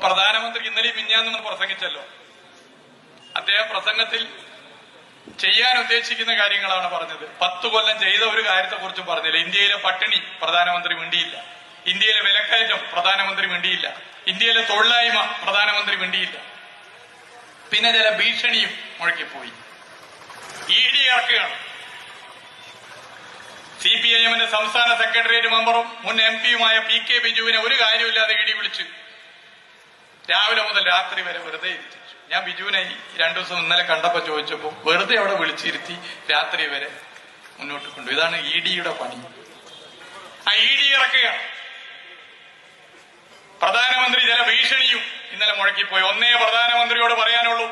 പ്രധാനമന്ത്രി ഇന്നലെ മിഞ്ഞാന്ന് പ്രസംഗിച്ചല്ലോ. അദ്ദേഹം പ്രസംഗത്തിൽ ചെയ്യാൻ ഉദ്ദേശിക്കുന്ന കാര്യങ്ങളാണ് പറഞ്ഞത്. 10 കൊല്ലം ചെയ്ത ഒരു കാര്യത്തെക്കുറിച്ചും പറഞ്ഞില്ല. ഇന്ത്യയിലെ പട്ടിണി പ്രധാനമന്ത്രി മിണ്ടിയില്ല. ഇന്ത്യയിലെ വിലക്കയറ്റം പ്രധാനമന്ത്രി മിണ്ടിയില്ല. ഇന്ത്യയിലെ തൊഴിലായ്മ പ്രധാനമന്ത്രി മിണ്ടിയില്ല. പിന്നെ ചില ഭീഷണിയും മുഴക്കിപ്പോയി. ED ഇറക്കുകയാണ്. CPIM-ന്റെ സംസ്ഥാന സെക്രട്ടേറിയറ്റ് മെമ്പറും മുൻ MP-യുമായ PK ബിജുവിനെ ഒരു കാര്യമില്ലാതെ ED വിളിച്ചു രാവിലെ മുതൽ രാത്രി വരെ വെറുതെ ഇരുത്തിച്ചു. ഞാൻ ബിജുവിനെ 2 ദിവസം ഇന്നലെ കണ്ടപ്പോ ചോദിച്ചപ്പോ വെറുതെ അവിടെ വിളിച്ചിരുത്തി രാത്രി വരെ മുന്നോട്ട് കൊണ്ടു. ഇതാണ് ED-യുടെ പണി. ആ ED ഇറക്കുകയാണ്. പ്രധാനമന്ത്രി ചില ഭീഷണിയും ഇന്നലെ മുഴക്കിപ്പോയി. ഒന്നേ പ്രധാനമന്ത്രിയോട് പറയാനുള്ളൂ,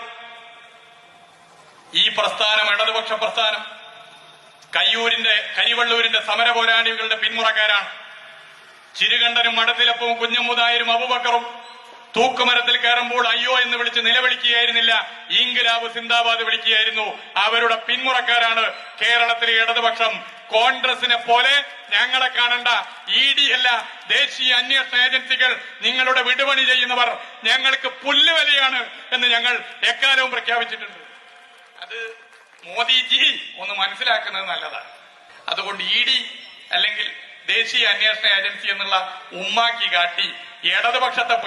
ഈ പ്രസ്ഥാനം ഇടതുപക്ഷ പ്രസ്ഥാനം കരിവള്ളൂരിന്റെ സമര പോരാളികളുടെ പിന്മുറക്കാരാണ്. ചിരുകണ്ഠനും മടത്തിലപ്പവും കുഞ്ഞമ്മുതായരും അബൂബക്കറും തൂക്കുമരത്തിൽ കയറുമ്പോൾ അയ്യോ എന്ന് വിളിച്ച് നിലവിളിക്കുകയായിരുന്നില്ല, ഇൻക്ലാബ് സിന്ദാബാദ് വിളിക്കുകയായിരുന്നു. അവരുടെ പിന്മുറക്കാരാണ് കേരളത്തിലെ ഇടതുപക്ഷം. കോൺഗ്രസിനെ പോലെ ഞങ്ങളെ കാണണ്ട. ED അല്ല, ദേശീയ അന്വേഷണ ഏജൻസികൾ നിങ്ങളുടെ വിടുപണി ചെയ്യുന്നവർ ഞങ്ങൾക്ക് പുല്ലുവിലയാണ് എന്ന് ഞങ്ങൾ എക്കാലവും പ്രഖ്യാപിച്ചിട്ടുണ്ട്. അത് മോദിജി ഒന്ന് മനസ്സിലാക്കുന്നത് നല്ലതാണ്. അതുകൊണ്ട് ED അല്ലെങ്കിൽ ദേശീയ അന്വേഷണ ഏജൻസി എന്നുള്ള ഉമ്മാക്കി കാട്ടി ഇടതുപക്ഷത്തെ